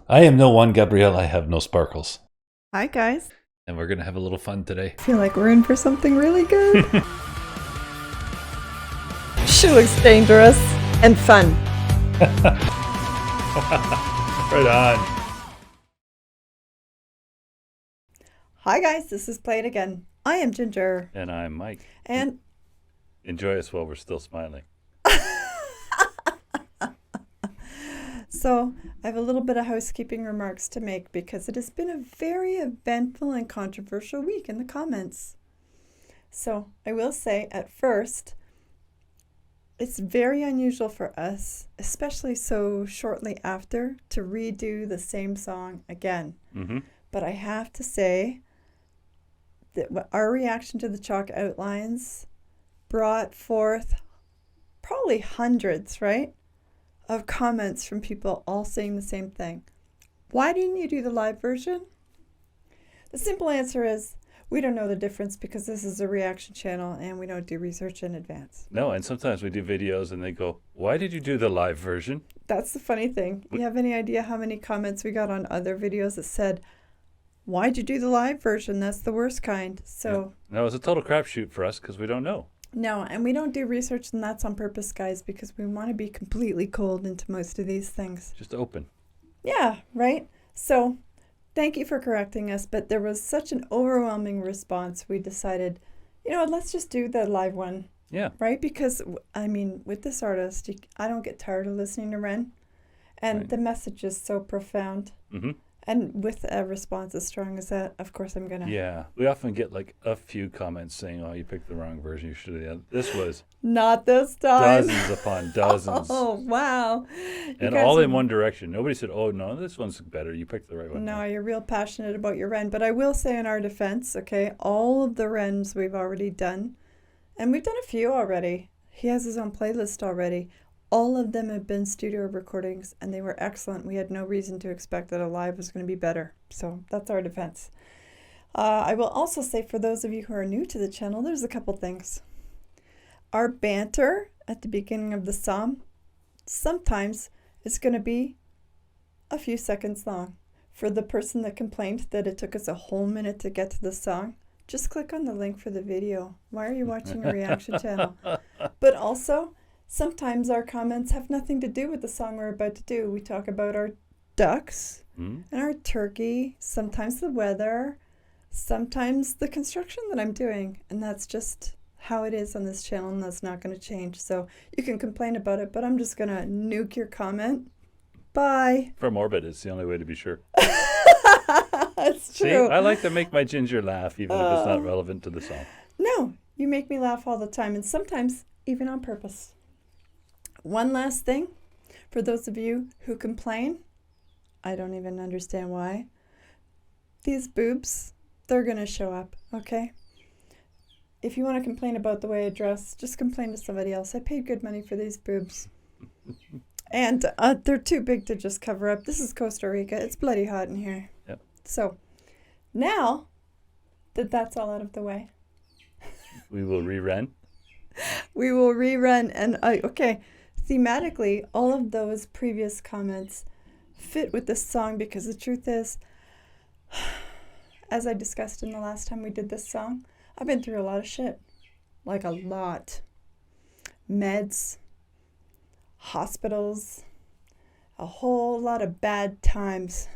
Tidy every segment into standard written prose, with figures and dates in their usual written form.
I am no one, Gabrielle. I have no sparkles. Hi, guys. And we're going to have a little fun today. I feel like we're in for something really good. She looks dangerous and fun. Right on. Hi, guys. This is Play It Again. I am Ginger. And I'm Mike. And enjoy us while we're still smiling. So I have a little bit of housekeeping remarks to make because it has been a very eventful and controversial week in the comments. So I will say at first, it's very unusual for us, especially so shortly after, to redo the same song again. Mm-hmm. But I have to say that our reaction to the chalk outlines brought forth probably hundreds, right, of comments from people all saying the same thing. Why didn't you do the live version? The simple answer is we don't know the difference because this is a reaction channel and we don't do research in advance. No, and sometimes we do videos and they go, why did you do the live version? That's the funny thing. You have any idea how many comments we got on other videos that said, why'd you do the live version? That's the worst kind. So yeah. No, it's a total crapshoot for us because we don't know. No, and we don't do research, and that's on purpose, guys, because we want to be completely cold into most of these things. Just open. Yeah, right? So thank you for correcting us, but there was such an overwhelming response, we decided, let's just do the live one. Yeah. Right? Because, I mean, with this artist, I don't get tired of listening to Ren, and the message is so profound. Mm-hmm. And with a response as strong as that, of course I'm going to... Yeah. We often get like a few comments saying, oh, you picked the wrong version. You should have. This was... Not this time. Dozens upon dozens. Oh, wow. And all in one direction. Nobody said, oh, no, this one's better. You picked the right one. No, you're real passionate about your Ren. But I will say in our defense, okay, all of the Rens we've already done, and we've done a few already. He has his own playlist already. All of them have been studio recordings, and they were excellent. We had no reason to expect that a live was going to be better. So that's our defense. I will also say, for those of you who are new to the channel, there's a couple things. Our banter at the beginning of the song, sometimes it's going to be a few seconds long. For the person that complained that it took us a whole minute to get to the song, just click on the link for the video. Why are you watching a reaction channel? But also, sometimes our comments have nothing to do with the song we're about to do. We talk about our ducks and our turkey, sometimes the weather, sometimes the construction that I'm doing. And that's just how it is on this channel, and that's not going to change. So you can complain about it, but I'm just going to nuke your comment. Bye. From orbit is the only way to be sure. That's true. See, I like to make my Ginger laugh, even if it's not relevant to the song. No, you make me laugh all the time, and sometimes even on purpose. One last thing, for those of you who complain, I don't even understand why. These boobs, they're going to show up, okay? If you want to complain about the way I dress, just complain to somebody else. I paid good money for these boobs. And they're too big to just cover up. This is Costa Rica. It's bloody hot in here. Yep. So, now that that's all out of the way, we will rerun. We will rerun. And, okay, thematically, all of those previous comments fit with this song because the truth is, as I discussed in the last time we did this song, I've been through a lot of shit. Like a lot. Meds, hospitals, a whole lot of bad times.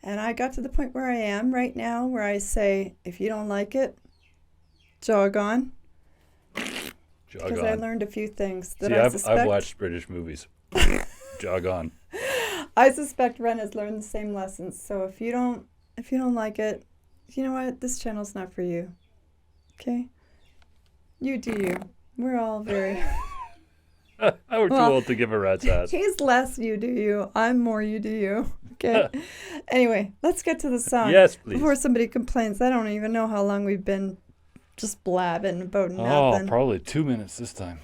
And I got to the point where I am right now where I say, if you don't like it, jog on. Because I learned a few things that I suspect... I've watched British movies. Jog on. I suspect Ren has learned the same lessons. So if you don't like it, you know what? This channel's not for you. Okay? You do you. We're all very... We're too old to give a rat's ass. He's less you do you. I'm more you do you. Okay? Anyway, let's get to the song. Yes, please. Before somebody complains. I don't even know how long we've been just blabbing about nothing. Oh, probably 2 minutes this time.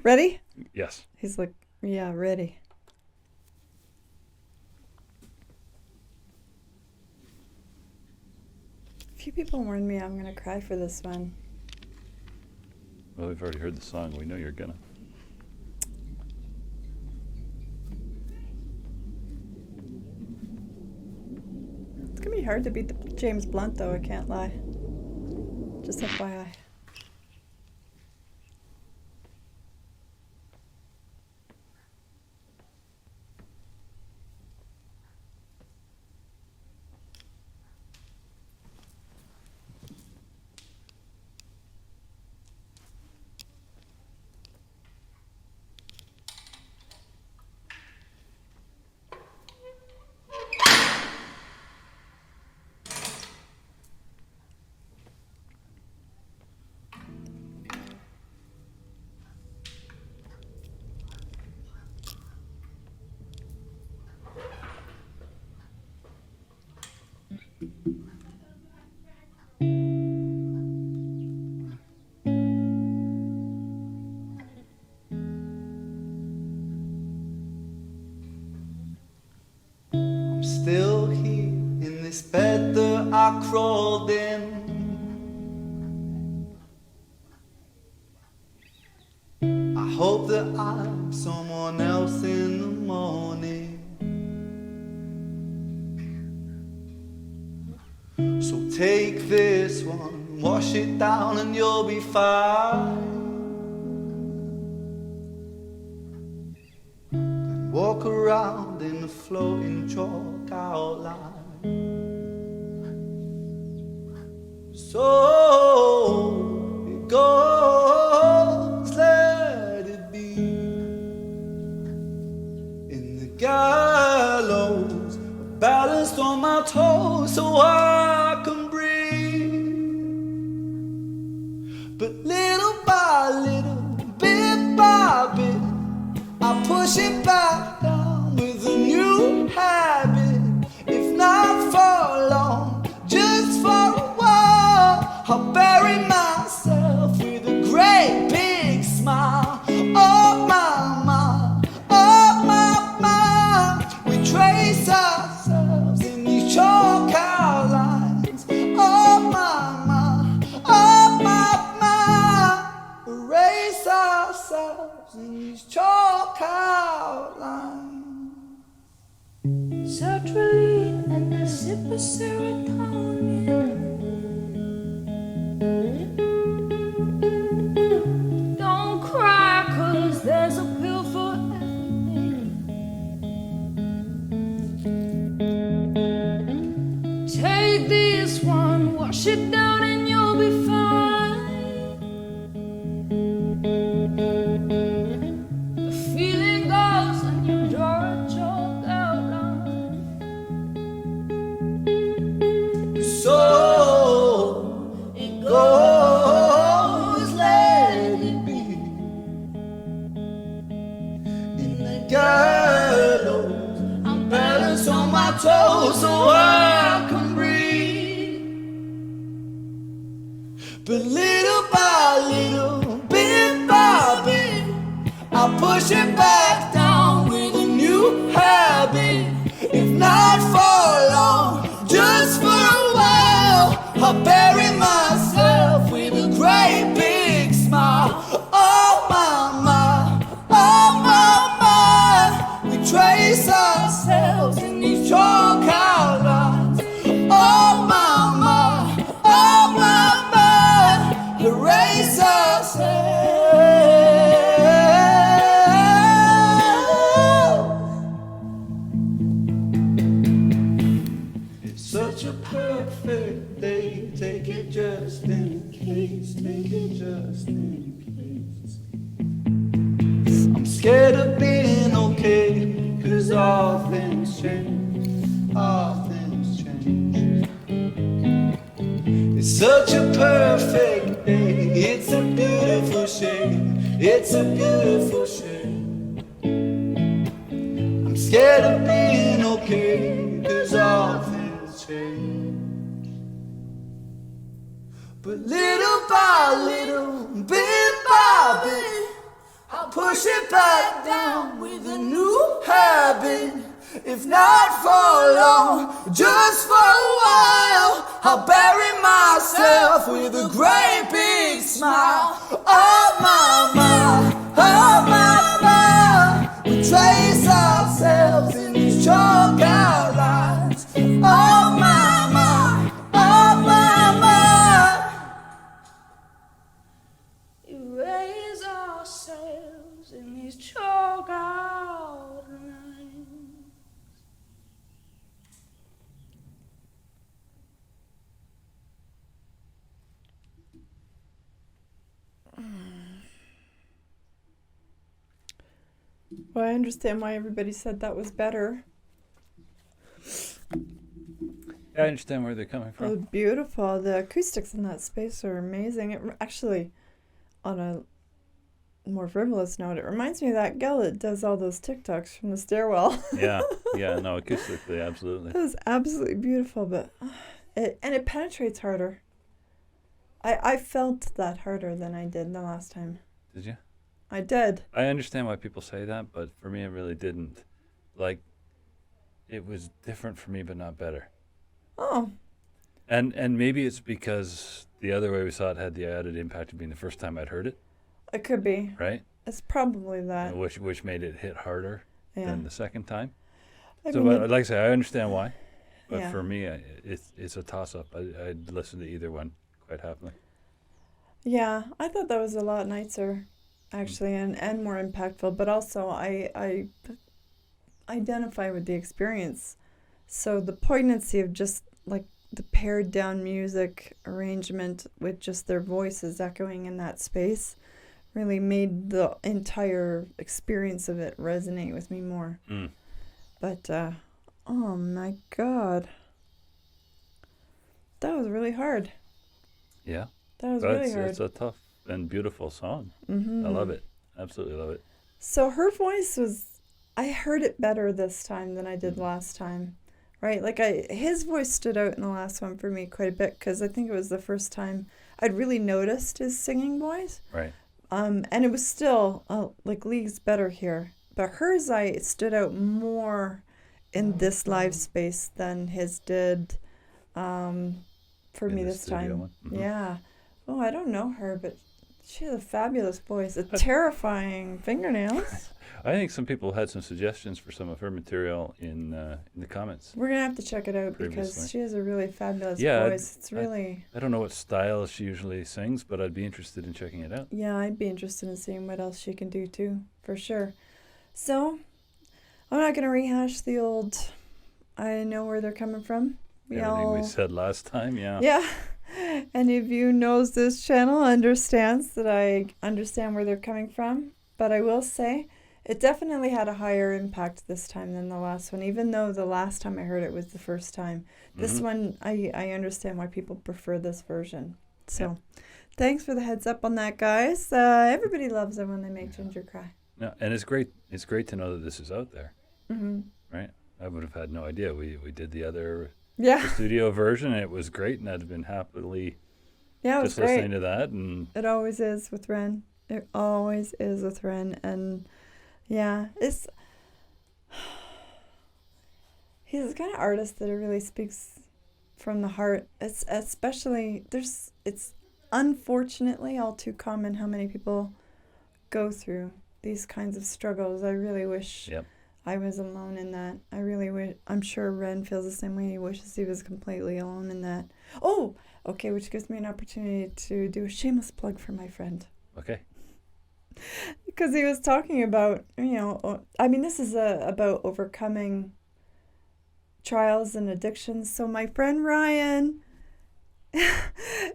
Ready? Yes. He's like, yeah, ready. A few people warned me I'm going to cry for this one. Well, we've already heard the song. We know you're gonna. hard to beat the James Blunt, though, I can't lie. Just FYI. Still here in this bed that I crawled in. I hope that I'm someone else in the morning. So take this one, wash it down and you'll be fine. Walk around in a floating chalk outline. So it goes, let it be. In the gallows, balanced on my toes so I can breathe. But little by little, bit by bit, I push it back down with a new habit. If not for long, just for a while, I'll bury myself with a great big smile. Oh my, oh my, we trace ourselves in these chalk outlines. Oh my, oh my, erase ourselves in these chalk outlines. Sertraline and a sip of serotonin. Don't cry, 'cause there's a pill for everything. Take this one, wash it down and you'll be fine. The feeling goes and you draw a chalk outline. So it goes, let it be. In the gallows, I'm balanced on my toes so I can breathe. But little by little, bit by bit, I push it back down with a new habit. If not for long, just for a while, I'll bury myself with a great big smile. Oh my, oh my, we trace ourselves in these chalk outlines. Oh my, oh my, erase ourselves. Such a perfect day, take it just in case, take it just in case. I'm scared of being okay, 'cause all things change, all things change. It's such a perfect day, it's a beautiful shame, it's a beautiful shame. I'm scared of being okay, 'cause all things change. But little by little, bit by bit, I'll push it back down with a new habit. If not for long, just for a while, I'll bury myself with a great big smile. Oh my, oh my, we trace ourselves in these chalk outlines. Oh my, Well, I understand why everybody said that was better. Yeah, I understand where they're coming It was from. beautiful. The acoustics in that space are amazing. Actually, on a more frivolous note, it reminds me of that gal that does all those TikToks from the stairwell. Yeah, no, acoustically, absolutely. It was absolutely beautiful, but it penetrates harder. I felt that harder than I did the last time. Did you? I did. I understand why people say that, but for me, it really didn't. Like, it was different for me, but not better. Oh, And maybe it's because the other way we saw it had the added impact of being the first time I'd heard it, it could be. right? It's probably that. Which made it hit harder Yeah. than the second time. I So, mean, but like I say, I understand why. But Yeah. for me, it's a toss-up. I'd listen to either one quite happily. yeah, I thought that was a lot nicer, actually, and more impactful. But also, I identify with the experience. So the poignancy of just like the pared down music arrangement with just their voices echoing in that space really made the entire experience of it resonate with me more. Mm. But oh my God, that was really hard. Yeah, That was but really hard. it's a tough and beautiful song. Mm-hmm. I love it. Absolutely love it. So her voice was, I heard it better this time than I did last time, right? Like his voice stood out in the last one for me quite a bit because I think it was the first time I'd really noticed his singing voice. Right. And it was still like leagues better here, but hers it stood out more in this live space than his did, for In me the this studio time. one? Mhm. Yeah. Oh, I don't know her, but she has a fabulous voice, a terrifying fingernails. I think some people had some suggestions for some of her material in the comments. We're gonna have to check it out Previously. because she has a really fabulous Yeah, voice. It's really I don't know what style she usually sings, but I'd be interested in checking it out. yeah. I'd be interested in seeing what else she can do too, for sure. So I'm not gonna rehash the old. I know where they're coming from. Everything we said last time, yeah. Yeah. Any of you knows this channel understands that I understand where they're coming from, but I will say it definitely had a higher impact this time than the last one, even though the last time I heard it was the first time. This one, I understand why people prefer this version. So thanks for the heads up on that, guys. Everybody loves it when they make Ginger cry. No, and it's great. It's great to know that this is out there, Mm-hmm. right? I would have had no idea. We did the other Yeah. the studio version, and it was great, and I'd been happily Yeah, it was just great. listening to that. And It always is with Ren. It always is with Ren. And yeah, he's the kind of artist that really speaks from the heart. It's especially, it's unfortunately all too common how many people go through these kinds of struggles. I really wish Yep. I was alone in that. I really wish, I'm sure Ren feels the same way. He wishes he was completely alone in that. Oh, okay, which gives me an opportunity to do a shameless plug for my friend. okay, Because he was talking about, I mean, this is about overcoming trials and addictions. So my friend Ryan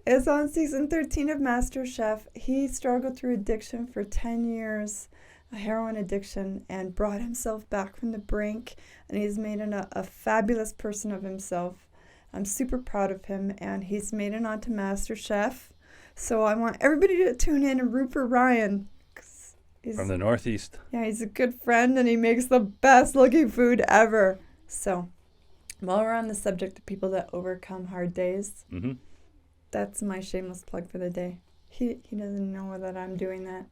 is on season 13 of MasterChef. He struggled through addiction for 10 years, a heroin addiction, and brought himself back from the brink. And he's made a fabulous person of himself. I'm super proud of him, and he's made it onto MasterChef. So I want everybody to tune in and root for Ryan. from the Northeast. Yeah, he's a good friend, and he makes the best looking food ever. So, while we're on the subject of people that overcome hard days, Mm-hmm. that's my shameless plug for the day. He doesn't know that I'm doing that.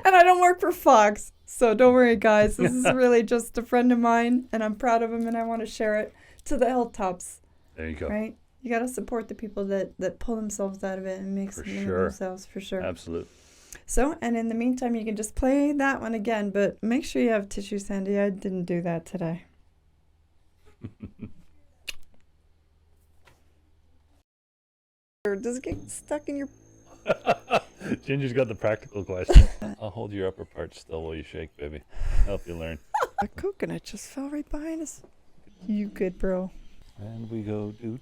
And I don't work for Fox, so don't worry, guys. This is really just a friend of mine, and I'm proud of him, and I want to share it to the hilltops, There you go. right? You got to support the people that pull themselves out of it and make For something of sure. themselves, for sure. Absolutely. So, and in the meantime, you can just play that one again, but make sure you have tissues handy. I didn't do that today. Does it get stuck in your... Ginger's got the practical question. I'll hold your upper part still while you shake, baby. Help you learn. A coconut just fell right behind us. You good, bro. And we go, dude.